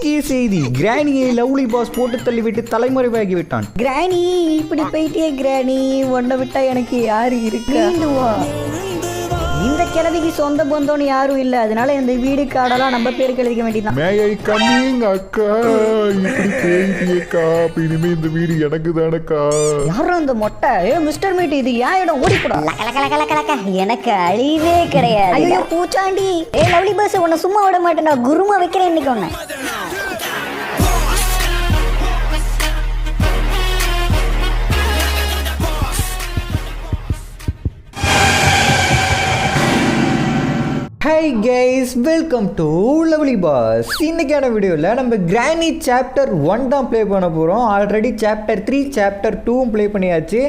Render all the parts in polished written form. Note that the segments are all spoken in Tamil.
செய்தி கிராணியை லவ்லி பாஸ் போட்டு தள்ளிவிட்டு தலைமறைவாகி விட்டான். கிராணி இப்படி போயிட்டே கிராணி, உன்னை விட்டா எனக்கு யாரு இருக்கு? இந்த கிழவிக்கு சொந்த பந்தோன்னு யாரும் இல்ல, அதனால இந்த வீடு காடெல்லாம் நம்ம பேருக்கு எழுதிக்க வேண்டியதான். மேயை கம்மிங்க அக்கா, இப்படி பேசியக்கா, இனிமே இந்த வீடு எனக்கு தானக்கா. யாரும் இந்த மொட்டை மிஸ்டர் மீட், இது ஏன் இடம் ஓடிப்படா. எனக்கு அழிவே கிடையாது. ஐயோ பூச்சாண்டி, லவ்லி பாஸ் உன்னை சும்மா விட மாட்டேன், நான் குருமா வைக்கிறேன் இன்னைக்கு ஒண்ணு. Hi guys, welcome to lovely pass. இன்னைக்கான வீடியோவில் நம்ம கிராணி சாப்டர் 1 தான் ப்ளே பண்ண போகிறோம். ஆல்ரெடி சாப்டர் 3 சாப்டர் 2 ப்ளே பண்ணியாச்சு.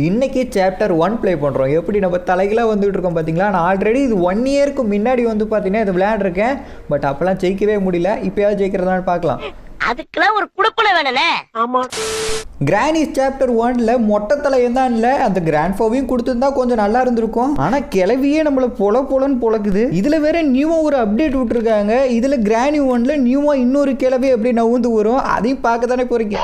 இன்றைக்கி சாப்டர் 1 ப்ளே பண்ணுறோம். எப்படி நம்ம தலைகளாக வந்துட்டு இருக்கோம் பார்த்தீங்களா. நான் ஆல்ரெடி இது 1 இயருக்கு முன்னாடி வந்து பார்த்தீங்கன்னா இது விளையாண்டுருக்கேன். பட் அப்போல்லாம் ஜெயிக்கவே முடியல. இப்போயாவது ஜெயிக்கிறதான்னு பார்க்கலாம். அதுக்கெல்லாம் ஒரு குடுக்குல வேணும்னே. ஆமா, கிராணி சாப்டர் 1ல மொட்டை தலையும் தான் இல்லை, அந்த கிராண்ட் ஃபாவையும் கொடுத்துருந்தா கொஞ்சம் நல்லா இருந்திருக்கும். ஆனால் கிளவியே நம்மளை பொலன்னு பொழக்குது. இதில் வேற நியூவாக ஒரு அப்டேட் விட்டுருக்காங்க. இதில் கிராணி 1ல நியூவாக இன்னொரு கிளவி எப்படி நவுந்து வரும், அதையும் பார்க்க தானே போறீங்க.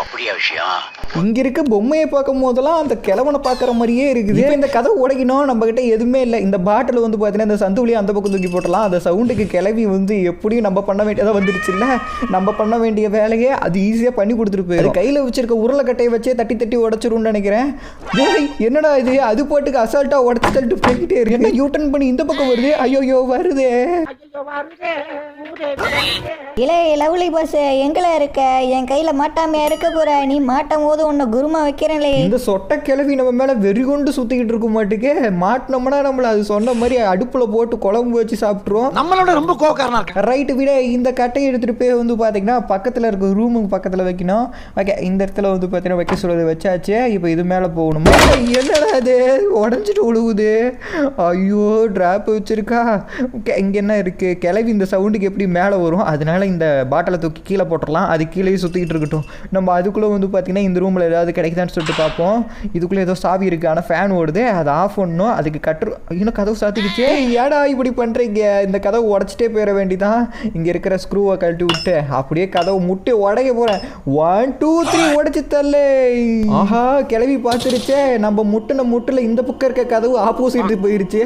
இங்க இருக்க பொம்மையை பார்க்கும் போதெல்லாம் அந்த கிழவனை பார்க்குற மாதிரியே இருக்குது. இந்த கதை உடைக்கணும், நம்ம கிட்ட எதுவுமே இல்லை. இந்த பாட்டில் வந்து பார்த்தீங்கன்னா இந்த சந்துவலியை அந்த பக்கம் தூக்கி போட்டலாம். அந்த சவுண்டுக்கு கிளவி வந்து எப்படியும் நம்ம பண்ண வேண்டியதாக வந்துருச்சு இல்லை. நம்ம பண்ண வேண்டிய வேலையே அது ஈஸியாக பண்ணி கொடுத்துட்டு போயிடும். கையில் வச்சிருக்க உருளைக்கட்டையை வச்சே தட்டி தட்டி உடச்சிரும்னு நினைக்கிறேன். என்னடா இது, அது பாட்டுக்கு அசால்ட்டாக உடச்சு தள்ளிட்டு போய்கிட்டே இருக்கு. யூட்டன் பண்ணி இந்த பக்கம் வருது. ஐயோ வருதே. இல்லை லவ்லி பாஸ், எங்களை இருக்க என் கையில் மாட்டாமையா இருக்க போற. நீ மாட்டும் போது உன்னை குருமா வைக்கிறேன்லே. இந்த சொட்டை கிளவி நம்ம மேலே வெறி கொண்டு சுற்றிக்கிட்டு இருக்க மாட்டுக்கு. மாட்டினோம்னா நம்மளை அது சொன்ன மாதிரி அடுப்பில் போட்டு குழம்பு வச்சு சாப்பிட்ருவோம். நம்மளோட ரொம்ப கோக்காரனா இருக்கு. ரைட்டு விட இந்த கட்டையை எடுத்துகிட்டு போய் வந்து பார்த்தீங்கன்னா பக்கத்தில் இருக்க ரூமுக்கு பக்கத்தில் வைக்கணும். ஓகே, இந்த இடத்துல வந்து பார்த்தீங்கன்னா வைக்க சொல்கிறது வச்சாச்சு. இப்போ இது மேலே போகணுமா? என்னடா அது உடஞ்சிட்டு விழுவுது. ஐயோ ட்ராப் வச்சுருக்கா. ஓகே, இங்கே என்ன இருக்குது? கிளவி இந்த சவுண்டுக்கு எப்படி மேலே வரும், அதனால இந்த பாட்டிலை தூக்கி கீழே போட்டுடலாம். அது கீழே சுற்றிக்கிட்டு இருக்கட்டும். நம்ம அதுக்குள்ளே வந்து பார்த்தீங்கன்னா இந்த ரூமில் ஏதாவது கிடைக்குதான்னு சொல்லிட்டு பார்ப்போம். இதுக்குள்ளே ஏதோ சாவி இருக்குது, ஆனால் ஃபேன் ஓடுது. அதை ஆஃப் பண்ணணும். அதுக்கு இன்னும் கதவு சாத்திக்கிச்சு. ஏடா இப்படி பண்ணுறீங்க? இந்த கதவை உடச்சிட்டே போயிட வேண்டிதான். இங்கே இருக்கிற ஸ்க்ரூவை கழட்டி விட்டு அப்படியே கதவை முட்டி உடைக்க போகிறேன். 1 2 3 உடைச்சி தள்ளு. ஆஹா, கிளவி பார்த்துருச்சே. நம்ம முட்டில் இந்த பக்கம் இருக்க கதவு ஆப்போசிட் போயிடுச்சு.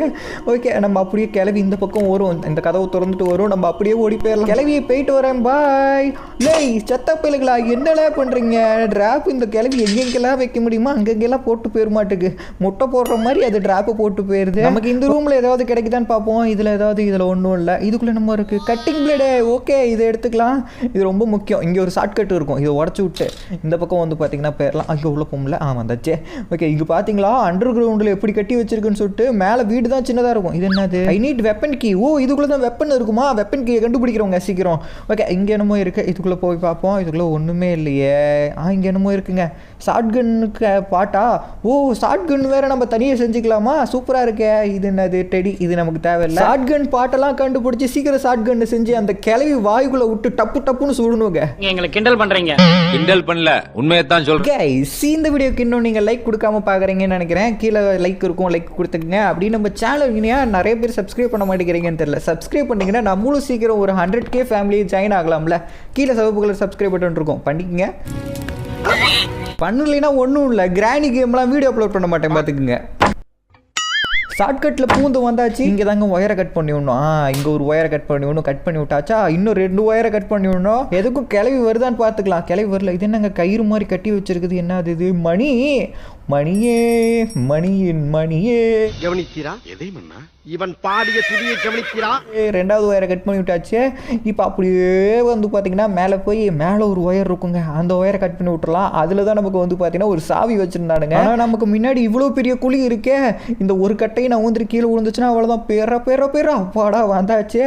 ஓகே, நம்ம அப்படியே கிளவி இந்த பக்கம் வரும். இந்த கதவை திறந்துட்டு வரும். நம்ம அப்படியே ஓடி போயிடலாம். கிளவியை போயிட்டு வரேன், பாய். லேய் சத்த பிள்ளைகளா, என்னெல்லாம் பண்ணுறீங்க? ட்ராப் இந்த கிளவி எங்கெங்கெல்லாம் வைக்க முடியுமா அங்கெங்கெல்லாம் போட்டு போயிட மாட்டுக்கு. முட்டை போடுற மாதிரி அது ட்ராப்பை போட்டு போயிடுது. நமக்கு இந்த ரூமில் ஏதாவது கிடைக்குதான்னு பார்ப்போம். இதில் ஒன்றும் இல்லை. இதுக்குள்ளே நம்ம இருக்குது கட்டிங் பிளேடு. ஓகே, இதை எடுத்துக்கலாம். இது ரொம்ப முக்கியம். இங்கே ஒரு ஷார்ட்கட் இருக்கும். இதை உடச்சி விட்டு இந்த பக்கம் வந்து பார்த்தீங்கன்னா போயிடலாம். அங்கே உள்ள போகல. வந்தாச்சே. ஓகே, இங்கே பார்த்தீங்களா அண்டர் கிரவுண்டில் எப்படி கட்டி வச்சிருக்குன்னு சொல்லிட்டு. மேலே வீடு தான் சின்னதாக இருக்கும். இது என்னது? I need weapon key. ஓ, இதுக்குள்ளே தான் வெப்பன் இருக்குமா? வெப்பன் கீயை கண்டுபிடிக்கிறவங்க சீக்கிரம். ஓகே, இங்கே என்னமோ இருக்குது. இதுக்குள்ளே போய் பார்ப்போம். இதுக்குள்ளே ஒன்றுமே இல்லையே. இங்கே என்னமோ இருக்குங்க. ஷார்ட் கன்னுக்கு பாட்டா? ஓ, ஷார்ட் கன் வேறு நம்ம தனியாக செஞ்சுக்கலாமா? சூப்பராக இருக்கே. இது என்னது? டெடி. இது நமக்கு தேவையில்லை. ஷார்ட் கன் பாட்டெல்லாம் கண்டுபிடிச்சி சீக்கிரம் ஷார்ட் கன்னு செஞ்சு அந்த கிளவி வாய்க்குள்ளே விட்டு டப்புன்னு சுடணுங்க. எங்களை கிண்டல் பண்ணுறீங்க? கிண்டல் பண்ணல, உண்மையை தான் சொல்கிறேன். கைஸ், இந்த வீடியோக்கு இன்னும் நீங்கள் லைக் கொடுக்காம பார்க்குறீங்கன்னு நினைக்கிறேன். கீழே லைக் இருக்கும், லைக் கொடுத்துக்கங்க. அப்படி நம்ம சேனல் நிறைய பேர் சப்ஸ்கிரைப் பண்ண மாட்டேங்கிறீங்கன்னு தெரியல. சப்ஸ்கிரைப் பண்ணிங்கன்னா நம்மளும் சீக்கிரம் ஒரு 100K ஃபேமிலியை ஜாயின் ஆகலாம்ல. கீழே சிவப்பு கலர் சப்ஸ்கிரைப் பட்டன் இருக்கும், பண்ணிக்கங்க. பண்ணலைன்னா ஒன்றும் இல்லை. கிராணி கேம்லாம் வீடியோ அப்லோட் பண்ண மாட்டேன், பார்த்துக்குங்க. ஷார்ட்கட்டில் பூந்து வந்தாச்சு. இங்கே தாங்க ஒயரை கட் பண்ணி விடணும். இங்கே ஒரு ஒயரை கட் பண்ணி விடணும். கட் பண்ணி விட்டாச்சா? இன்னும் 2 ஒயரை கட் பண்ணி விடணும். எதுக்கும் கிளவி வருதான்னு பார்த்துக்கலாம். கிளவி வரல. இது என்னங்க கயிறு மாதிரி கட்டி வச்சிருக்குது? என்ன அது? இது மணியே மணியே கவனிக்கிறா? எதை மன்னா இவன் பாடிய துதியை கவனிக்கிறா? 2வது ஒயரை கட் பண்ணி விட்டாச்சு. இப்போ அப்படியே வந்து பார்த்தீங்கன்னா மேலே போய் மேலே ஒரு ஒயர் இருக்குங்க. அந்த ஒயரை கட் பண்ணி விட்டுறலாம். அதில் தான் நமக்கு வந்து பார்த்தீங்கன்னா ஒரு சாவி வச்சுருந்தானுங்க. ஆனால் நமக்கு முன்னாடி இவ்வளோ பெரிய குழி இருக்கே. இந்த ஒரு கட்டையை நான் வந்து கீழே விழுந்துச்சுன்னா அவ்வளோதான். பேர அப்பாடா வந்தாச்சு.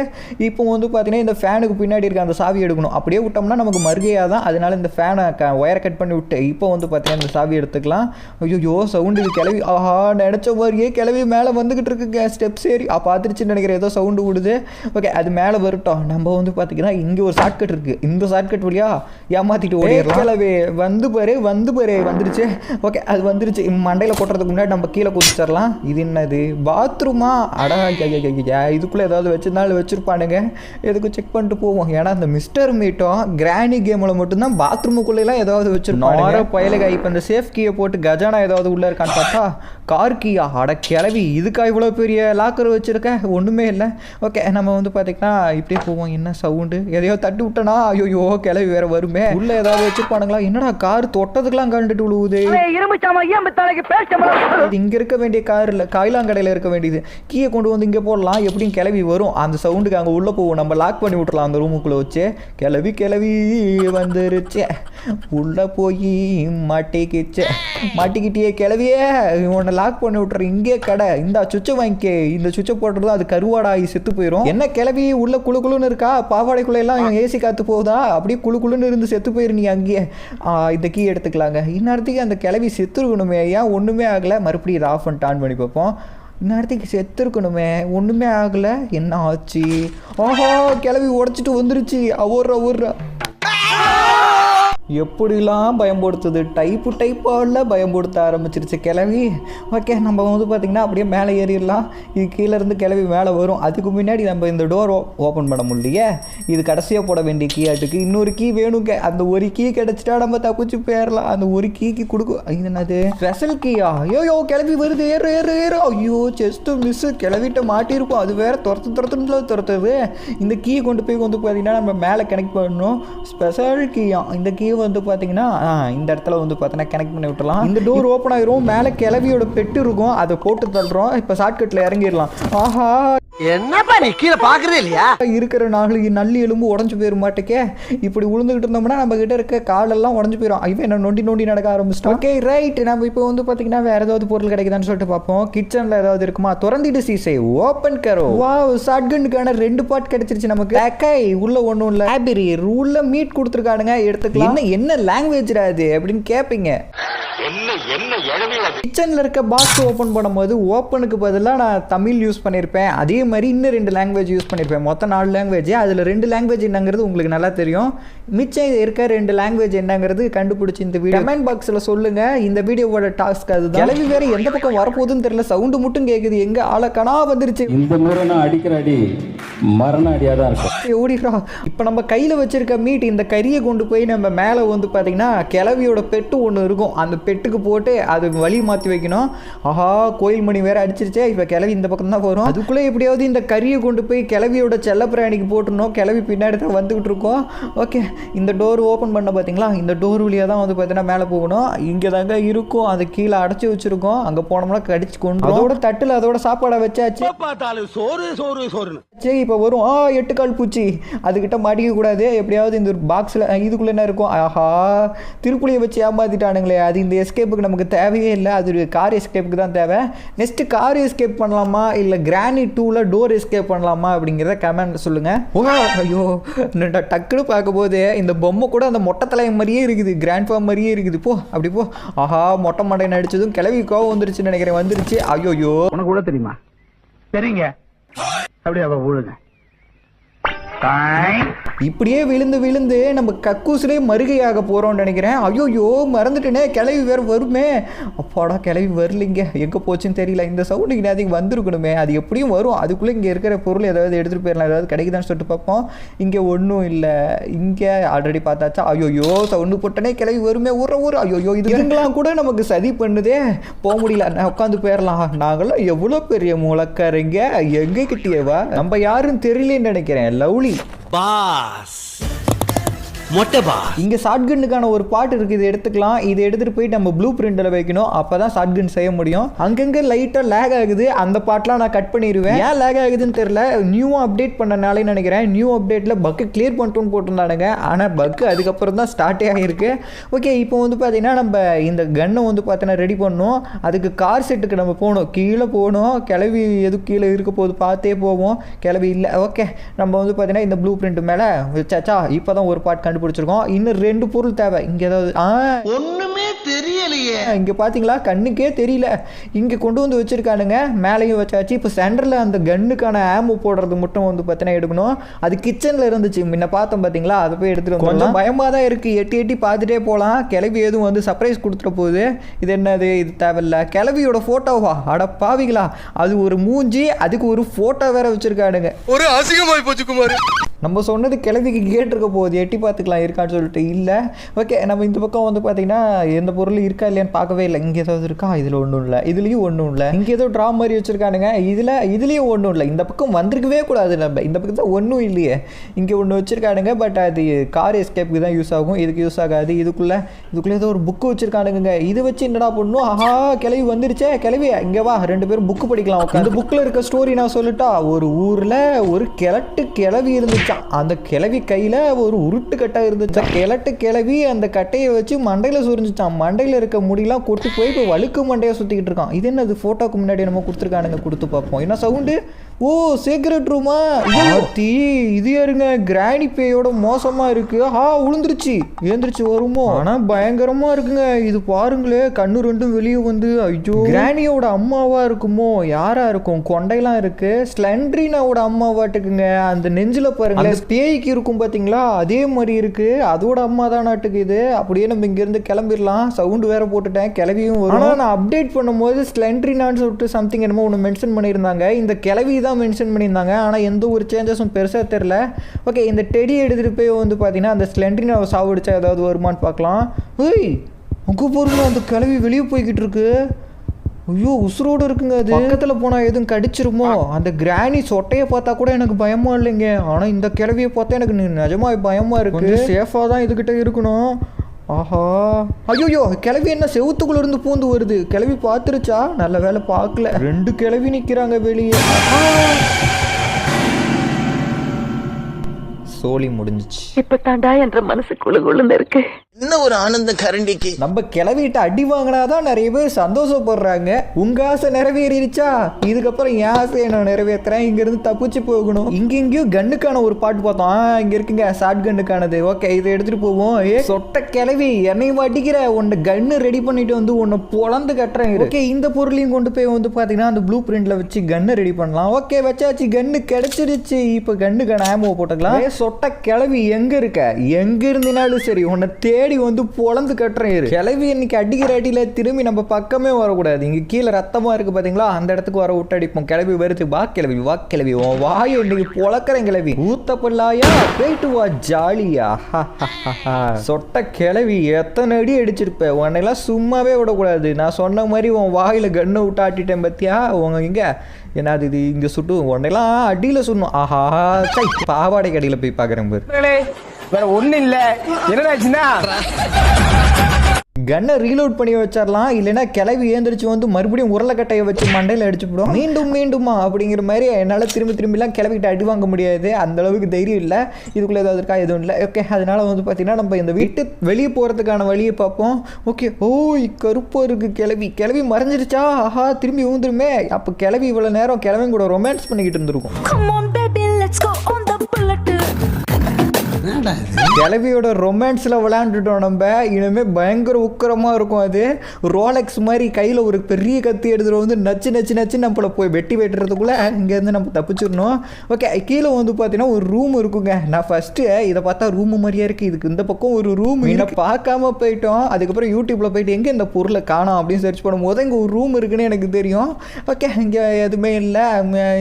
இப்போ வந்து பார்த்தீங்கன்னா இந்த ஃபேனுக்கு பின்னாடி இருக்க அந்த சாவி எடுக்கணும். அப்படியே விட்டோம்னா நமக்கு மறுகையாக தான். அதனால இந்த ஃபேனை ஒயரை கட் பண்ணி விட்டு இப்போ வந்து பார்த்தீங்கன்னா இந்த சாவி எடுத்துக்கலாம். ஐயோ சவுண்டு இது கிளவி. ஆஹா நினச்ச மாதிரியே கிளவி மேலே வந்துக்கிட்டு இருக்குங்க. ஸ்டெப்ஸ் ஏறி பார்த்துருச்சுன்னு நினைக்கிறேன். ஏதோ சவுண்டு விடுது. ஓகே அது மேலே வரட்டும். நம்ம வந்து பார்த்தீங்கன்னா இங்கே ஒரு ஷார்ட்கட் இருக்குது. இந்த ஷார்ட்கட் வழியா ஏமாற்றிட்டு ஓடிடலாம். கிளவி வந்து பாரு வந்துருச்சு. ஓகே அது வந்துருச்சு. மண்டையில் கொட்டுறதுக்கு முன்னாடி நம்ம கீழே குதிச்சிடலாம். இது என்னது பாத்ரூமா? அடா இதுக்குள்ளே ஏதாவது வச்சிருந்தாலும் வச்சுருப்பானுங்க. எதுக்கு செக் பண்ணிட்டு போவோம். ஏன்னா இந்த மிஸ்டர் மீட்டும் கிராணி கேமில் மட்டும்தான் பாத்ரூமுக்குள்ளேலாம் ஏதாவது வச்சுருப்பாங்க. பயலுக இப்போ இந்த சேஃப் கீயை போட்டு கஜானா ஏதாவது உள்ளே இருக்கான்னு பார்த்தா கார் கீயா? அட கிளவி இதுக்கா இவ்வளோ பெரிய லாக்கர் வச்சுருக்க? ஒன்றுமே இல்லை. ஓகே நம்ம வந்து பார்த்திங்கன்னா இப்படியே போவோம். என்ன சவுண்டு? எதையோ தட்டி விட்டனா? ஐயோ கிளவி வேறு வருமே. உள்ளே ஏதாவது வச்சுருப்பானுங்களா? என்னடா கார் தொட்டதுக்கெல்லாம் கண்டுட்டு விழுவுது. இங்கே இருக்க வேண்டிய கார் இல்லை, காயிலாங்கடையில் இருக்க வேண்டியது. கீயை கொண்டு வந்து இங்கே போடலாம். எப்படியும் கிளவி வரும். அந்த சவுண்டுக்கு அங்கே உள்ளே போவோம். நம்ம லாக் பண்ணி விட்டுறலாம் அந்த ரூமுக்குள்ளே வச்சு. கிளவி வந்துருச்சு. உள்ளே போய் மாட்டிக்கிட்டியே கிளவியே. உன்னை லாக் பண்ணி விட்டுறேன். இங்கே கடை இந்த சுவிட்சை வாங்கிக்க. இந்த சுவிட்சை போட்டுறதா அது கருவாடாகி செத்து போயிடும். என்ன கிளவி உள்ள குழுன்னு இருக்கா? பாவாடைக்குள்ள எல்லாம் ஏசி காத்து போகுதா? அப்படியே குழுன்னு இருந்து செத்து போயிரு நீ அங்கேயே. இந்த கீ எடுத்துக்கலாங்க. இந்நேரத்துக்கு அந்த கிளவி செத்துருக்கணுமே. ஏன் ஒன்றுமே ஆகலை? மறுபடியும் இதை ஆஃப் பண்ணிட்டு ஆன் பண்ணி பார்ப்போம். இந்நேரத்துக்கு செத்துருக்கணுமே. ஒன்றுமே ஆகலை. என்ன ஆச்சு? ஆஹா கிளவி உடச்சிட்டு வந்துருச்சு. ஓடுறா எப்படிலாம் பயன்படுத்துது. டைப்பாக பயன்படுத்த ஆரம்பிச்சிருச்சு கிளவி. ஓகே நம்ம வந்து பார்த்திங்கன்னா அப்படியே மேலே ஏறிடலாம். இது கீழேருந்து கிளவி மேலே வரும். அதுக்கு முன்னாடி நம்ம இந்த டோர் ஓப்பன் பண்ண முடியலையே. இது கடைசியாக போட வேண்டிய கீயாட்டுக்கு இன்னொரு கீ வேணுங்க. அந்த ஒரு கீ கிடச்சிட்டா நம்ம தப்பிச்சு போயிடலாம். அந்த ஒரு கீக்கு கொடுக்கும். என்னது ஸ்பெஷல் கீயா? ஐயோ கிளவி வருது. ஏறு. ஐயோ ஜஸ்ட்டு மிஸ்ஸு. கிளவிட்ட மாட்டியிருப்போம். அது வேறு துரத்துது. இந்த கீயை கொண்டு போய் வந்து பார்த்திங்கன்னா நம்ம மேலே கனெக்ட் பண்ணணும். ஸ்பெஷல் கீயா? இந்த கீ வந்து பார்த்தீங்கன்னா இந்த இடத்துல வந்து பார்த்தீங்கன்னா கனெக்ட் பண்ணி விட்டுலாம். இந்த டோர் ஓப்பன் ஆயிரும். மேலே கிளவியோட பெட்டு இருக்கும். அதை போட்டு தள்ளுறோம். இப்போ ஷார்ட்கட்டில் இறங்கிடலாம். ஆஹா என்னப்பா நீ கீழே பார்க்கறதே இல்லையா? இருக்கிற நல்லி எலும்பு உடஞ்சு போயிட மாட்டேக்கே. இப்படி உளுந்துகிட்டு இருந்தோம்னா நம்ம கிட்ட இருக்க காலெல்லாம் உடஞ்சு போயிடும். இவன் என்ன நொண்டி நடக்க ஆரம்பிச்சிட்டோம். Okay right. நம்ம இப்போ வந்து பார்த்தீங்கன்னா வேறு ஏதாவது பொருள் கிடைக்குதான்னு சொல்லிட்டு பார்ப்போம். கிச்சனில் ஏதாவது இருக்குமா? திறந்துட்டு சீசை ஓப்பன் கரோ. வாவ் ஷாட்கனுக்கான 2 பார்ட் கிடைச்சிருச்சு நமக்கு. உள்ள ஒன்றும் இல்லை. லைப்ரரி உள்ள மீட் கொடுத்துருக்கானுங்க. எடுத்துக்கலாம். என்ன லாங்குவேஜ் அது அப்படின்னு கேட்பீங்க. கிச்சனில் இருக்க பாக்ஸ் ஓப்பன் பண்ணும்போது ஓப்பனுக்கு பதிலாக நான் தமிழ் யூஸ் பண்ணியிருப்பேன். அதே மாதிரி இன்னும் 2 லாங்குவேஜ் யூஸ் பண்ணியிருப்பேன். மொத்தம் 4 லாங்குவேஜ். அதில் 2 லாங்குவேஜ் என்னங்கிறது உங்களுக்கு நல்லா தெரியும். மிச்சம் இருக்க 2 லாங்குவேஜ் என்னங்கிறது கண்டுபிடிச்சி இந்த வீடியோ கமெண்ட் பாக்ஸில் சொல்லுங்கள். இந்த வீடியோவோட டாஸ்க் அதுதான். கிளவி வேறு எந்த பக்கம் வரப்போகுதுன்னு தெரியல. சவுண்டு மட்டும் கேட்குது. எங்கே ஆளக்கணா வந்துருச்சு. இந்த முறை நான் அடிக்கிற அடி மரண அடியாக தான் இருக்கும். ஓடிடுறா. இப்போ நம்ம கையில் வச்சிருக்க மீட் இந்த கறியை கொண்டு போய் நம்ம மேலே வந்து பார்த்தீங்கன்னா கிளவியோட பெட்டு ஒன்று இருக்கும். அந்த பெட்டுக்கு போட்டு அது வழி மாற்றி வைக்கணும். ஆஹா கோயில் மணி வேற அடிச்சிருச்சே. இப்போ கிளவி இந்த பக்கம் தான் வரும். அதுக்குள்ளே எப்படியாவது இந்த கறியை கொண்டு போய் கிளவியோட செல்லப்பிராணிக்கு போட்டுருணும். கிளவி பின்னாடி தான் வந்துக்கிட்டு இருக்கோம். ஓகே இந்த டோர் ஓப்பன் பண்ண பார்த்தீங்களா? இந்த டோர் வழியாக தான் வந்து பார்த்தீங்கன்னா மேலே போகணும். இங்கே தாங்க இருக்கும். அது கீழே அடைச்சி வச்சிருக்கோம். அங்கே போனோம்னா கடிச்சு கொண்டு அதோட தட்டில் அதோட சாப்பாடை வச்சாச்சு. சோறு சரி இப்போ வரும். 8 கால் பூச்சி. அதுக்கிட்ட மாட்டிக்க கூடாது. எப்படியாவது இந்த ஒரு பாக்ஸில் இதுக்குள்ளே என்ன இருக்கும்? ஆஹா திருப்புளியை வச்சு ஏமாத்திட்டானுங்களே. அது இந்த எஸ்கேப்புக்கு நமக்கு தேவையே இல்லை. அது ஒரு கார் எஸ்கேப்புக்கு தான் தேவை. நெக்ஸ்ட் கார் எஸ்கேப் பண்ணலாமா இல்லை கிரானி 2ல டோர் எஸ்கேப் பண்ணலாமா அப்படிங்கிறத கமெண்ட் சொல்லுங்கள். ஐயோ டக்குன்னு பார்க்கும்போது இந்த பொம்மை கூட அந்த மொட்டை தலையை மாதிரியே இருக்குது. கிராண்ட் ஃபார்ம் மாதிரியே இருக்குது. அப்படி போ. ஆஹா மொட்டை மண்டை நடிச்சதும் கிளவி கோவம் வந்துருச்சுன்னு நினைக்கிறேன். வந்துருச்சு. ஐயோ உனக்கு கூட தெரியுமா? சரிங்க அப்படியே விழுங்க. இப்படியே விழுந்து நம்ம கக்கூசிலே மருகையாக போகிறோம்னு நினைக்கிறேன். ஐயோயோ மறந்துட்டேனே. கிளவி வேறு வருமே. அப்பாடா கிளவி வரலிங்க. எங்கே போச்சுன்னு தெரியல. இந்த சவுண்டுக்கு நேரத்துக்கு வந்துருக்கணுமே. அது எப்படியும் வரும். அதுக்குள்ளே இங்கே இருக்கிற பொருள் ஏதாவது எடுத்துகிட்டு போயிடலாம். ஏதாவது கிடைக்குதான்னு சொல்லிட்டு பார்ப்போம். இங்கே ஒன்றும் இல்லை. இங்கே ஆல்ரெடி பார்த்தாச்சா? ஐயோயோ சவுண்டு போட்டனே. கிளவி வருமே. ஊற ஐயோயோ இதுங்களாம் கூட நமக்கு சதி பண்ணுதே. போக முடியல. நான் உட்காந்து போயிடலாம். நாங்களாம் எவ்வளோ பெரிய முளக்கறங்க. எங்கே கிட்டியவா? நம்ம யாருன்னு தெரியலன்னு நினைக்கிறேன். லவ்லி பாஸ் மொட்டை பாஸ். இங்கே ஷாட்கனுக்கான ஒரு பாட்டு இருக்குது. இது எடுத்துக்கலாம். இதை எடுத்துகிட்டு போயிட்டு நம்ம ப்ளூ பிரிண்டில் வைக்கணும். அப்போ தான் ஷாட்கன் செய்ய முடியும். அங்கங்கே லைட்டாக லேக் ஆகுது. அந்த பாட்டெலாம் நான் கட் பண்ணிடுவேன். ஏன் லேக் ஆகுதுன்னு தெரில. நியூவாக அப்டேட் பண்ணனாலே நினைக்கிறேன். நியூ அப்டேட்டில் பக்கு கிளியர் பண்ணிட்டோன்னு போட்டிருந்தானுங்க. ஆனால் பக்கு அதுக்கப்புறம் தான் ஸ்டார்ட்டே ஆகிருக்கு. ஓகே இப்போ வந்து பார்த்தீங்கன்னா நம்ம இந்த கன்னை வந்து பார்த்தீங்கன்னா ரெடி பண்ணணும். அதுக்கு கார் செட்டுக்கு நம்ம போகணும். கீழே போகணும். கிளவி எதுவும் கீழே இருக்க போது பார்த்தே போவோம். கிளவி இல்லை. ஓகே நம்ம வந்து பார்த்தீங்கன்னா இந்த ப்ளூ பிரிண்ட் மேலே வச்சாச்சா? இப்போ தான் ஒரு பாட் கண்டுபிடிச்சிருக்கோம். இன்னும் 2 பொருள் தேவை. இங்கே ஏதாவது ஒண்ணுமே தெரியல. தெரியலையே. இங்கே பார்த்தீங்களா கண்ணுக்கே தெரியல. இங்கே கொண்டு வந்து வச்சுருக்கானுங்க, மேலேயும் வச்சாச்சு. இப்போ சென்டரில் அந்த கன்னுக்கான ஆமோ போடுறது மட்டும் வந்து பார்த்தீங்கன்னா எடுக்கணும். அது கிச்சனில் இருந்துச்சு முன்ன பார்த்தோம் பார்த்தீங்களா, அதை போய் எடுத்துகிட்டு வந்து கொஞ்சம் பயமாக தான் இருக்குது. எட்டி எட்டி பார்த்துட்டே போகலாம். கிளவி எதுவும் வந்து சர்ப்ரைஸ் கொடுத்துட போகுது. இது என்னது, இது தேவையில்ல. கிளவியோட ஃபோட்டோவா, அட பாவிங்களா, அது ஒரு மூஞ்சி, அதுக்கு ஒரு ஃபோட்டோ வேற வச்சுருக்கானுங்க. ஒரு அசிங்கமாய் போச்சு குமார். நம்ம சொன்னது கிளவிக்கு கேட்டிருக்க போகுது, எட்டி பார்த்துக்கலாம் இருக்கான்னு சொல்லிட்டு. இல்லை ஓகே, நம்ம இந்த பக்கம் வந்து பார்த்தீங்கன்னா எந்த பொருள் இருக்கா இல்லையான்னு பார்க்கவே இல்லை. இங்கே ஏதாவது இருக்கா, இதில் ஒன்றும் இல்லை, இதுலேயும் ஒன்றும் இல்லை. இங்கே ஏதோ ட்ரா மாதிரி வச்சுருக்கானுங்க, இதுலேயும் ஒன்றும் இல்லை. இந்த பக்கம் வந்திருக்கவே கூடாது, நம்ம இந்த பக்கம் தான் ஒன்றும் இல்லையே. இங்கே ஒன்று வச்சுருக்கானுங்க, பட் அது கார் எஸ்கேப்புக்கு தான் யூஸ் ஆகும், இதுக்கு யூஸ் ஆகாது. இதுக்குள்ளே ஏதோ ஒரு புக்கு வச்சுருக்கானுங்க. இது வச்சு என்னடா பண்ணும். ஆஹா, கிளவி வந்துருச்சே. கிளவி இங்கே வா, 2 பேரும் புக்கு படிக்கலாம். அந்த புக்கில் இருக்க ஸ்டோரி நான் சொல்லிட்டா. ஒரு ஊரில் ஒரு கிளவி இருந்துச்சு. அந்த கிளவி கையில ஒரு உருட்டு கட்டை இருந்துச்சு. கிளவி அந்த கட்டையை வச்சு மண்டையில சுரிஞ்சிச்சான். மண்டையில இருக்க முடியெல்லாம் கொட்டு போய் இப்போ வழுக்கு மண்டையை சுத்திக்கிட்டு இருக்கான். இது என்னது, போட்டோக்கு முன்னாடி நம்ம கொடுத்துருக்கானுங்க, கொடுத்து பார்ப்போம் என்ன சவுண்டு. ஓ, சீக்ரெட் ரூமா. இது யாருங்க, கிராணி பேயோட மோசமா இருக்கு. உளுந்துருச்சு, ஏந்திரிச்சு வருமோ. ஆனா பயங்கரமா இருக்குங்க. இது பாருங்களே, கண்ணு ரெண்டும் வெளியே வந்து, ஐயோ, கிராணியோட அம்மாவா இருக்குமோ, யாரா இருக்கும். கொண்டையெல்லாம் இருக்கு. ஸ்லெண்ட்ரினாவோட அம்மாவாட்டுக்குங்க. அந்த நெஞ்சில பாருங்க, அந்த பேய்க்கு இருக்கும் பாத்தீங்களா, அதே மாதிரி இருக்கு. அதோட அம்மா தான் நாட்டுக்கு இது. அப்படியே நம்ம இங்க இருந்து கிளம்பிடலாம். சவுண்ட் வேற போட்டுட்டேன், கிளவியும் வரும். ஆனா நான் அப்டேட் பண்ணும்போது ஸ்லெண்ட்ரினான்னு சொல்லிட்டு சம்திங் என்னமோ ஒன்று மென்ஷன் பண்ணியிருந்தாங்க. இந்த கிளவி தான் மென்ஷன் பண்ணியிருந்தாங்க. ஆனால் எந்த ஒரு சேஞ்சஸும் பெருசாக தெரில. ஓகே, இந்த டெடி எடுத்துகிட்டு போய் வந்து பார்த்தீங்கன்னா அந்த ஸ்லெண்ட்ரினாவை சாவடிச்சா ஏதாவது வருமானு பார்க்கலாம். ஏய், அங்கே போருங்க, அந்த கிளவி வெளியே போய்கிட்டு இருக்கு. ஐயோ, உசுரோடு இருக்குங்க. அது பக்கத்தில் போனால் எதுவும் கடிச்சிருமோ. அந்த கிராணி சொட்டையை பார்த்தா கூட எனக்கு பயமா இல்லைங்க. ஆனால் இந்த கிளவியை பார்த்தா எனக்கு நிஜமாக பயமாக இருக்கு. சேஃபாக தான் இதுகிட்ட இருக்கணும். ஆஹா, ஐயோ, கிளவி என்ன செவுத்துக்குள்ள இருந்து பூந்து வருது. கிளவி பார்த்துருச்சா? நல்ல வேலை பார்க்கல. 2 கிளவி நிற்கிறாங்க வெளியே. சோலி முடிஞ்சிச்சு. இப்ப தாண்டா என்ற மனசு குழுகுழுன்னு இருக்கு. இன்னும் ஒரு ஆனந்தம் கரண்டிக்கு. நம்ம கிளவிட்ட அடி வாங்கினாதான் நிறைய பேர் சந்தோஷப்படுறாங்க. உங்க ஆசை நிறைவேறிடுச்சா? இதுக்கப்புறம் என் ஆசையை நான் நிறைவேற்றுறேன். இங்க இருந்து தப்பிச்சு போகணும். இங்கேயும் கண்ணுக்கான ஒரு பாட்டு பார்த்தோம். இங்க இருக்குங்க ஷார்ட் கண்ணுக்கானது. ஓகே, இதை எடுத்துட்டு போவோம். சொட்ட கிளவி, என்னையும் அடிக்கிற, உன்னை கன்னு ரெடி பண்ணிட்டு வந்து உன்னை பொழந்து கட்டுறேன். ஓகே, இந்த பொருளையும் கொண்டு போய் வந்து பாத்தீங்கன்னா அந்த ப்ளூ பிரிண்ட்ல வச்சு கன்னு ரெடி பண்ணலாம். ஓகே, வச்சாச்சு, கன்னு கிடைச்சிருச்சு. இப்போ கன்னுக்கான ஆமோ போட்டுக்கலாம். சொட்ட கிளவி, எங்க இருக்க? எங்க இருந்தினாலும் சரி, உன்னை தேடி வந்து பொழந்து கட்டுறேன். கிளவி இன்னைக்கு அடிக்கிற அடியில திரும்பி நம்ம பக்கமே வரக்கூடாது. இங்க கீழே ரத்தமா இருக்கு பாத்தீங்களா, அந்த இடத்துக்கு வர விட்டு அடிப்போம். கிளவி வருது, வா கிளவி, வா கிளவி, உன் வாயை இன்னைக்கு பொழக்கிறேன் கிளவி. ஊத்த பிள்ளாயா, போயிட்டு வா ஜாலியா. சொட்ட கிளவி, எத்தனை அடி அடிச்சிருப்ப. உன்னையெல்லாம் சும்மாவே விடக்கூடாது. நான் சொன்ன மாதிரி உன் வாயில கண்ணை விட்டு ஆட்டிட்டேன் பத்தியா. உங்க இங்க என்னது இது, இங்க சுட்டு உன்னையெல்லாம் அடியில சுடணும். ஆஹா, பாவாடை கடியில போய் பாக்குறேன் பாரு. வேற ஒண்ணு இல்ல, என்னடாச்சுன்னா கன்னை ரீலோட் பண்ணி வச்சிடலாம். இல்லைன்னா கிளவி ஏந்திரிச்சு வந்து மறுபடியும் உருளைக்கட்டையை வச்சு மண்டையில் அடிச்சுவிடும். மீண்டுமா அப்படிங்கிற மாதிரி என்னால் திரும்பிலாம் கிளவிக்கிட்ட அடி வாங்க முடியாது. அந்த அளவுக்கு தைரியம் இல்லை. இதுக்குள்ளே ஏதாவது இருக்கா? எதுவும் இல்லை. ஓகே, அதனால வந்து பார்த்தீங்கன்னா நம்ம இந்த வீட்டு வெளியே போகிறதுக்கான வழியை பார்ப்போம். ஓகே, கருப்பாக இருக்குது கிளவி மறைஞ்சிருச்சா? ஆஹா, திரும்பி ஊந்துருமே. அப்போ கிளவி இவ்வளோ நேரம் கிளவியும் கூட ரொமான்ஸ் பண்ணிக்கிட்டு இருந்திருக்கும். கிளவியோட ரொமான்ஸில் விளையாண்டுட்டோம் நம்ம. இனிமே பயங்கர உக்கரமாக இருக்கும். அது ரோலெக்ஸ் மாதிரி கையில் ஒரு பெரிய கத்தி எடுத்துகிட்டு வந்து நச்சு நம்மளை போய் வெட்டி வெட்டுறதுக்குள்ளே இங்கேருந்து நம்ம தப்பிச்சிடணும். ஓகே, கீழே வந்து பார்த்தீங்கன்னா ஒரு ரூம் இருக்குங்க. நான் ஃபஸ்ட்டு இதை பார்த்தா ரூம் மாதிரியே இருக்குது. இதுக்கு இந்த பக்கம் ஒரு ரூம் இன்னும் பார்க்காம போயிட்டோம். அதுக்கப்புறம் யூடியூப்பில் போயிட்டு எங்கே இந்த பொருளை காணோம் அப்படின்னு சர்ச் பண்ணும்போது இங்கே ஒரு ரூம் இருக்குன்னு எனக்கு தெரியும். ஓகே, இங்கே எதுவுமே இல்லை,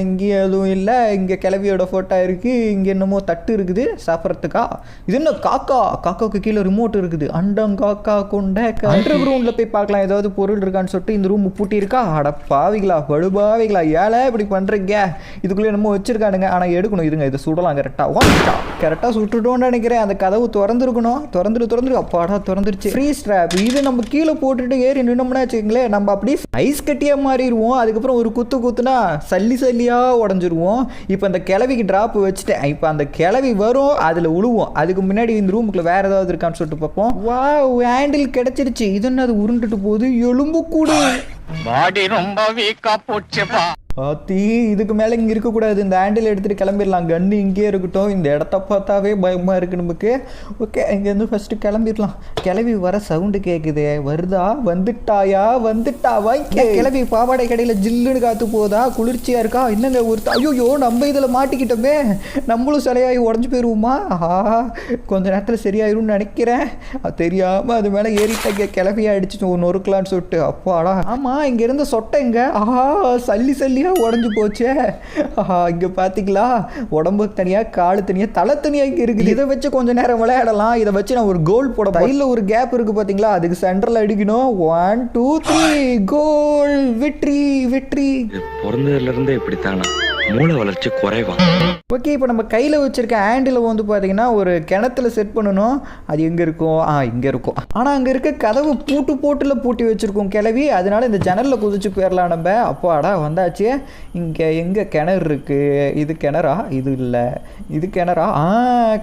இங்கே எதுவும் இல்லை. இங்கே கிளவியோட ஃபோட்டோ இருக்குது. இங்கே என்னமோ தட்டு இருக்குது சாப்பிட்றதுக்கா. இது என்ன காக்காவுக்கு கீழே ரிமோட் இருக்குது. அண்டங்காக்கா கொண்ட அண்டர் கிரவுண்ட்ல போய் பார்க்கலாம் ஏதாவது பொருள் இருக்கான்னு சொல்லிட்டு. இந்த ரூம் பூட்டி இருக்கா? அட பாவிகளா, படுபாவிகளா, ஏழை இப்படி பண்றீங்க. இதுக்குள்ளே என்னமோ வச்சிருக்கானுங்க. ஆனால் எடுக்கணும். இருங்க, இதை சுடலாம். கரெக்டாக சுட்டுட்டோன்னு நினைக்கிறேன். அந்த கதவு திறந்துருக்கணும். திறந்துரு. அப்பாடா, திறந்துருச்சு. Free strap. இது நம்ம கீழே போட்டுட்டு ஏறி நின்னோம்னா வச்சுக்கங்களேன், நம்ம அப்படியே ஐஸ் கட்டியாக மாறிடுவோம். அதுக்கப்புறம் ஒரு குத்துனா சல்லியா உடஞ்சிருவோம். இப்போ அந்த கிளவிக்கு டிராப் வச்சுட்டேன். இப்போ அந்த கிளவி வரும், அதில் உழுவோம். அதுக்கு முன்னாடி இந்த ரூமுக்குள்ள வேற ஏதாவது இருக்கான்னு சொல்லிட்டு பார்ப்போம். வாவ், ஹேண்டில் கிடைச்சிருச்சு. இது என்ன, அது உருண்டுட்டு போகுது. எலும்பு கூடு. பாடி ரொம்ப வீக்கா போச்சுப்பா. தீ இதுக்கு மேலே இங்கே இருக்கக்கூடாது. இந்த ஹேண்டில் எடுத்துகிட்டு கிளம்பிடலாம். கன்று இங்கேயே இருக்கட்டும். இந்த இடத்த பார்த்தாவே பயமாக இருக்குது நமக்கு. ஓகே, இங்கேருந்து ஃபஸ்ட்டு கிளம்பிடலாம். கிளவி வர சவுண்டு கேட்குது. வருதா? வந்துட்டாயா? வந்துட்டா வாங்க. கிளவி பாவாடை கடையில் ஜில்லுன்னு காற்று போதா? குளிர்ச்சியாக இருக்கா? என்னங்க ஒரு ஐயோ நம்ம இதில் மாட்டிக்கிட்டோமே. நம்மளும் சிலையாகி உடஞ்சி போயிடுவோமா? கொஞ்ச நேரத்தில் சரியாயிரும்னு நினைக்கிறேன். தெரியாமல் அது மேலே ஏறிட்டாங்க. கிளவியாக அடிச்சு நொறுக்கலான்னு சொல்லிட்டு. அப்பாடா. ஆமாம், இங்கே இருந்த சொட்டை இங்கே சல்லி சல்லியாக உடஞ்சி போச்சே. இங்கே பார்த்தீங்களா, உடம்புக்கு தனியாக, காலு தனியாக, தலை தனியாக இங்கே இருக்குது. இதை வச்சு கொஞ்சம் நேரம் விளையாடலாம். இதை வச்சு நான் ஒரு கோல் போட. கையில் ஒரு கேப் இருக்குது பார்த்தீங்களா, அதுக்கு சென்டரில் அடிக்கணும். 1 2 3 கோல். வெற்றி வெற்றி. பிறந்ததுலேருந்தே இப்படித்தானா? மூளை வளர்ச்சி குறைவா? ஓகே, இப்போ நம்ம கையில் வச்சுருக்க ஹேண்டில் வந்து பார்த்தீங்கன்னா ஒரு கிணத்துல செட் பண்ணணும். அது எங்கே இருக்கும்? இங்கே இருக்கும். ஆனால் அங்கே இருக்க கதவு போட்டில் பூட்டி வச்சுருக்கோம் கிளவி. அதனால இந்த ஜன்னலில் குதிச்சு போயிடலாம் நம்ம. அப்பாடா வந்தாச்சு. இங்கே எங்கே கிணறு இருக்குது? இது கிணறா? இது இல்லை. இது கிணறா?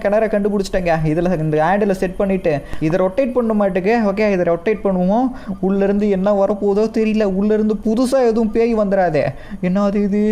கிணறை கண்டுபிடிச்சிட்டேங்க. இதில் இந்த ஹேண்டில் செட் பண்ணிவிட்டு இதை ரொட்டேட் பண்ண மாட்டேங்க. ஓகே, இதை ரொட்டேட் பண்ணுவோம். உள்ளேருந்து என்ன வரப்போதோ தெரியல. உள்ளேருந்து புதுசாக எதுவும் பேய் வந்துடாதே. என்னது இது?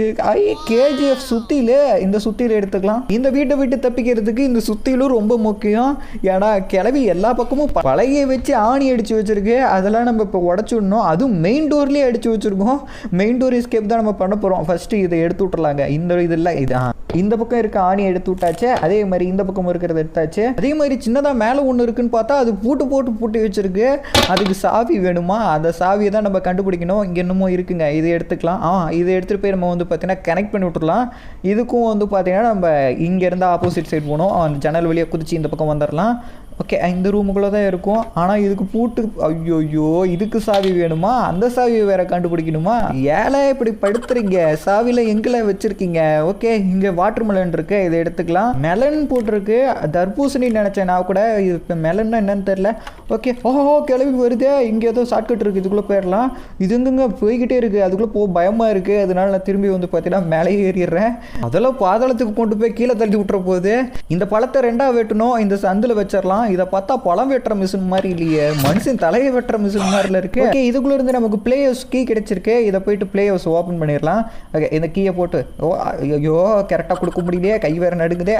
KGF சுத்தியில. இந்த சுத்தியில எடுத்துக்கலாம். இந்த வீட்டை விட்டு தப்பிக்கிறதுக்கு இந்த சுத்தியிலும் ரொம்ப முக்கியம். ஏன்னா கிளவி எல்லா பக்கமும் பழைய வச்சு ஆணி அடிச்சு வச்சிருக்கு. அதெல்லாம் நம்ம இப்போ உடச்சுடணும். அதுவும் மெயின் டோர்லேயே அடிச்சு வச்சிருக்கோம். மெயின் டோர் எஸ்கேப் தான் நம்ம பண்ண போகிறோம். ஃபர்ஸ்ட் இதை எடுத்து விட்டுறலாங்க. இந்த இதில் இதான் இந்த பக்கம் இருக்க ஆணி எடுத்து விட்டாச்சு. அதே மாதிரி இந்த பக்கம் இருக்கிறத எடுத்தாச்சு. அதே மாதிரி சின்னதாக மேலே ஒன்று இருக்குன்னு பார்த்தா அது பூட்டி வச்சிருக்கு. அதுக்கு சாவி வேணுமா? அந்த சாவியை தான் நம்ம கண்டுபிடிக்கணும். இங்கே என்னமோ இருக்குங்க. இதை எடுத்துக்கலாம். இதை எடுத்துகிட்டு போய் நம்ம வந்து பார்த்தீங்கன்னா கனெக்ட் பண்ணி விட்டுறலாம். இதுக்கும் வந்து பார்த்தீங்கன்னா நம்ம இங்கேருந்து ஆப்போசிட் சைட் போகணும். அந்த ஜன்னல் வழியாக குதிச்சு இந்த பக்கம் வந்துடலாம். ஓகே, இந்த ரூமுக்குள்ளே தான் இருக்கும். ஆனால் இதுக்கு பூட்டு. ஐயோ, இதுக்கு சாவி வேணுமா? அந்த சாவியை வேற கண்டுபிடிக்கணுமா? ஏழை இப்படி படுத்துறீங்க. சாவியில் எங்கே வச்சுருக்கீங்க? ஓகே, இங்கே வாட்டர் மெலன் இருக்கு. இதை எடுத்துக்கலாம். மெலன் போட்டிருக்கு. தர்பூசணி நினச்சேன் நான் கூட. இது இப்போ மெலன்னா என்னன்னு தெரில. ஓகே, கிளம்பி வருது. இங்கே ஏதோ ஷார்ட்கட் இருக்குது. இதுக்குள்ளே போயிடலாம். இது எங்கெங்க போய்கிட்டே இருக்குது. அதுக்குள்ளே பயமாக இருக்குது. அதனால நான் திரும்பி வந்து பார்த்தீங்கன்னா மேலே ஏறிடுறேன். அதெல்லாம் பாதாளத்துக்கு கொண்டு போய் கீழே தள்ளி விட்டுற போகுது. இந்த பழத்தை 2ஆக வெட்டணும். இந்த சந்தில் வச்சிடலாம். இதை பார்த்தா பழம் வெட்டுற மிஷின் மாதிரி இல்லையே, மனுஷன் தலையை வெட்டுற மிஷின் மாதிரில இருக்கு. ஓகே, இதுக்குள்ள இருந்து நமக்கு பிளே ஹவுஸ் கீ கிடைச்சிருக்கு. இதை போயிட்டு பிளே ஹவுஸ் ஓப்பன் பண்ணிடலாம். ஓகே, இந்த கீயை போட்டு ஐயோ கரெக்டாக கொடுக்க முடியலையே, கை வேற நடுங்குதே.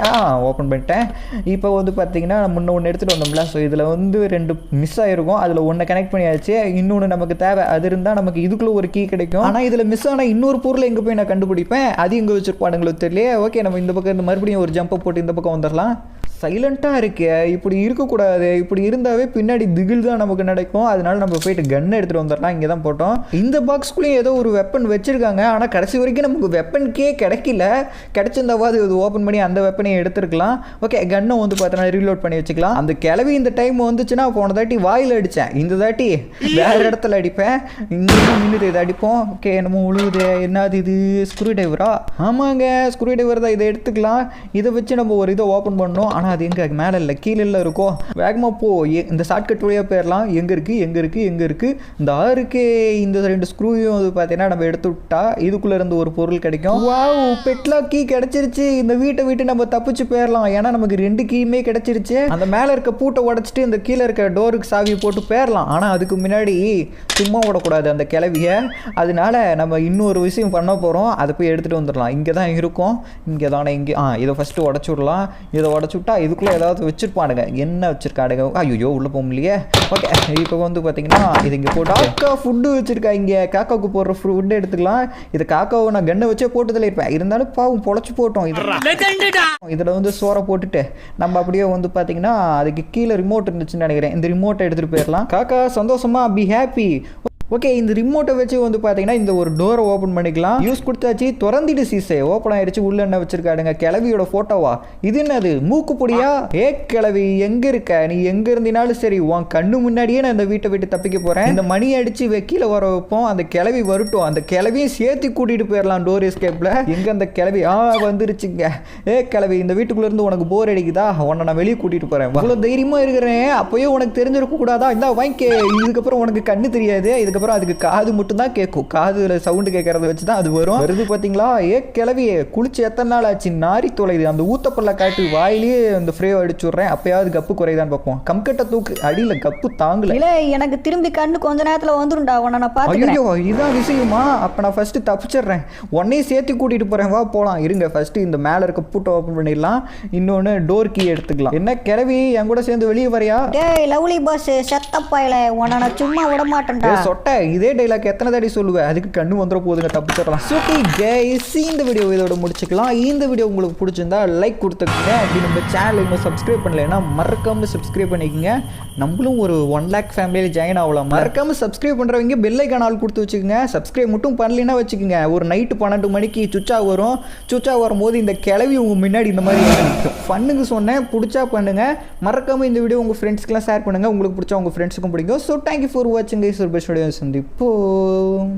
ஓப்பன் பண்ணிட்டேன். இப்போ வந்து பார்த்தீங்கன்னா முன்ன ஒன்று எடுத்துகிட்டு வந்தோம்ல. ஸோ இதில் வந்து 2 மிஸ் ஆகிருக்கும். அதில் ஒன்று கனெக்ட் பண்ணியாச்சு. இன்னொன்று நமக்கு தேவை. அது இருந்தால் நமக்கு இதுக்குள்ளே ஒரு கீ கிடைக்கும். ஆனால் இதில் மிஸ் ஆனால் இன்னொரு பொருளை எங்கே போய் நான் கண்டுபிடிப்பேன். அது எங்கே வச்சிருப்பானுங்களோ தெரியலையே. ஓகே, நம்ம இந்த பக்கம் மறுபடியும் ஒரு ஜம்பை போட்டு இந்த பக்கம் வந்துடலாம். சைலண்ட்டாக இருக்கே. இப்படி இருக்கக்கூடாது. இப்படி இருந்தாவே பின்னாடி திகில் தான் நமக்கு நடக்கும். அதனால நம்ம போயிட்டு கன்னை எடுத்துகிட்டு வந்துடலாம். இங்கே தான் போட்டோம். இந்த பாக்ஸ்குள்ளேயும் ஏதோ ஒரு வெப்பன் வச்சுருக்காங்க. ஆனால் கடைசி வரைக்கும் நமக்கு வெப்பனுக்கே கிடைக்கல. கிடைச்சிருந்தாவது இது ஓப்பன் பண்ணி அந்த வெப்பனையும் எடுத்துருக்கலாம். ஓகே, கன்னை வந்து பார்த்தோன்னா ரீலோட் பண்ணி வச்சுக்கலாம். அந்த கிளவி இந்த டைம் வந்துச்சுன்னா போன தாட்டி வாயில் அடித்தேன். இந்த தாட்டி வேறு இடத்துல அடிப்பேன். இங்கே நின்றுட்டு இதை அடிப்போம். ஓகே, என்னமோ உழுவுது. என்னது இது? ஸ்க்ரூ டிரைவரா? ஆமாங்க, ஸ்க்ரூ டிரைவர் தான். இதை எடுத்துக்கலாம். இதை வச்சு நம்ம ஒரு இதை ஓப்பன் பண்ணோம். ஆனால் அது எங்கே? மேலே இல்லை, கீழே இருக்கும். வேகமாக போ. இந்த ஷார்ட்கட் வழியாக போயிடலாம். எங்கே இருக்குது? இந்த ஆறுக்கு இந்த 2 ஸ்க்ரூவையும் வந்து பார்த்தீங்கன்னா நம்ம எடுத்து விட்டா இதுக்குள்ளே இருந்து ஒரு பொருள் கிடைக்கும். வாவ், பெட்லாக் கீ கிடச்சிருச்சு. இந்த வீட்டை விட்டு நம்ம தப்பிச்சு போயிடலாம். ஏன்னா நமக்கு 2 கீயுமே கிடச்சிருச்சு. அந்த மேலே இருக்க பூட்டை உடச்சிட்டு இந்த கீழே இருக்க டோருக்கு சாவி போட்டு போயிடலாம். ஆனால் அதுக்கு முன்னாடி சும்மா விடக்கூடாது அந்த கிளவியை. அதனால நம்ம இன்னொரு விஷயம் பண்ண போகிறோம். அதை போய் எடுத்துகிட்டு வந்துடலாம். இங்கே தான் இருக்கும். இங்கே தானே இதை ஃபஸ்ட்டு உடச்சி விடலாம். இதை உடச்சி விட்டா இதுக்குள்ளே ஏதாவது வச்சிருப்பானுங்க. என்ன வச்சிருக்கானுங்க? ஐயோ, உள்ளே போக முடியலையே. ஓகே, இப்போ வந்து பார்த்தீங்கன்னா இது இங்கே போட்டு காக்கா ஃபுட்டு வச்சுருக்காங்க. காக்காவுக்கு போடுற ஃபுட்டு எடுத்துக்கலாம். இது காக்காவை நான் கண்ணை வச்சே போட்டதில் இருப்பேன். இருந்தாலும் பாவம் பொழைச்சி போட்டோம். இதில் வந்து சோறை போட்டுட்டு நம்ம அப்படியே வந்து பார்த்தீங்கன்னா அதுக்கு கீழே ரிமோட் இருந்துச்சுன்னு நினைக்கிறேன். இந்த ரிமோட்டை எடுத்துகிட்டு போயிடலாம். காக்கா சந்தோஷமா பி ஹாப்பி. ஓகே, இந்த ரிமோட்டை வச்சு வந்து பார்த்தீங்கன்னா இந்த ஒரு டோரை ஓப்பன் பண்ணிக்கலாம். யூஸ் கொடுத்தாச்சு. திறந்துட்டு சீசை ஓப்பன் ஆயிடுச்சு. உள்ள என்ன வச்சிருக்காடுங்க? கிளவியோட ஃபோட்டோவா? இது என்னது? மூக்குப்பொடியா? கிளவி எங்கே இருக்க? நீ எங்கே இருந்தினாலும் சரி, உன் கண்ணு முன்னாடியே நான் இந்த வீட்டை விட்டு தப்பிக்க போகிறேன். இந்த மணி அடித்து வெக்கில வர வைப்போம். அந்த கிளவி வரட்டும். அந்த கிளவியும் சேர்த்து கூட்டிகிட்டு போயிடலாம் டோர் எஸ்கேப்பில். எங்கே அந்த கிளவி? வந்துருச்சுங்க. கிளவி, இந்த வீட்டுக்குள்ளே இருந்து உனக்கு போர் அடிக்குதா? உன்னை நான் வெளியே கூட்டிகிட்டு போகிறேன். அவ்வளோ தைரியமாக இருக்கிறேன். அப்போயே உனக்கு தெரிஞ்சிருக்க கூடாதா? இந்த வாங்கிக்க. இதுக்கப்புறம் உனக்கு கண்ணு தெரியாது. இதுக்கப்புறம் அதுக்கப்புறம் அதுக்கு காது மட்டும் தான் கேட்கும், காதுல சவுண்டு கேட்கறத வச்சு தான் அது வரும். வருது பார்த்தீங்களா? கிளவியே குளிச்சு எத்தனை நாள் ஆச்சு, நாரி தொலைது. அந்த ஊத்தப்பல்ல காட்டு வாயிலேயே அந்த ஃப்ரேவ் அடிச்சு விட்றேன், அப்பயாவது கப்பு குறைதான்னு பார்ப்போம். கம்கட்டை தூக்கு, அடியில் கப்பு தாங்கல. இல்லை எனக்கு திரும்பி கண்ணு கொஞ்ச நேரத்தில் வந்துரும்டா, உன்னை நான் பார்த்துக்கிறேன். ஐயோ இதான் விஷயமா? அப்போ நான் ஃபஸ்ட்டு தப்பிச்சிடுறேன், உன்னையும் சேர்த்து கூட்டிகிட்டு போகிறேன், வா போகலாம். இருங்க ஃபஸ்ட்டு இந்த மேலே இருக்க பூட்டை ஓப்பன் பண்ணிடலாம், இன்னொன்று டோர் கீ எடுத்துக்கலாம். என்ன கிளவி என் கூட சேர்ந்து வெளியே வரையா? டேய் லவ்லி பாஸ் செத்தப்பாயில, உன்னை நான் சும்மா விட மாட்டேன்டா. சொட்டை இதே டைலாக் எத்தனை தாடி சொல்லுவேன், அதுக்கு கண்ணு வந்துட போதுங்க, தப்பிச்சிடலாம். சுட்டி கைஸ், இந்த வீடியோ இதோட முடிச்சுக்கலாம். இந்த வீடியோ உங்களுக்கு பிடிச்சிருந்தா லைக் கொடுத்துக்கோங்க. அப்படி நம்ம சேனல் இன்னும் சப்ஸ்கிரைப் பண்ணலைன்னா மறக்காமல் சப்ஸ்கிரைப் பண்ணிக்கோங்க. நம்மளும் ஒரு 1 lakh ஃபேமிலியில் ஜாயின் ஆகலாம். மறக்காமல் சப்ஸ்கிரைப் பண்ணுறவங்க பெல் ஐக்கான் ஆல் கொடுத்து வச்சுக்கோங்க. சப்ஸ்கிரைப் மட்டும் பண்ணலைன்னா வச்சுக்கோங்க, ஒரு நைட்டு 12 மணிக்கு சுச்சா வரும். சுச்சா வரும்போது இந்த கிளவி உங்கள் முன்னாடி இந்த மாதிரி நிற்கும். பண்ணுங்க சொன்னேன், பிடிச்சா பண்ணுங்கள். மறக்காமல் இந்த வீடியோ உங்கள் ஃப்ரெண்ட்ஸ்க்கெலாம் ஷேர் பண்ணுங்கள், உங்களுக்கு பிடிச்சா உங்கள் ஃப்ரெண்ட்ஸுக்கும் பிடிக்கும். ஸோ தேங்க்யூ ஃபார் வாட்சிங் கைஸ். ஒரு பெஸ்ட் வீடியோ சந்திப்போம்.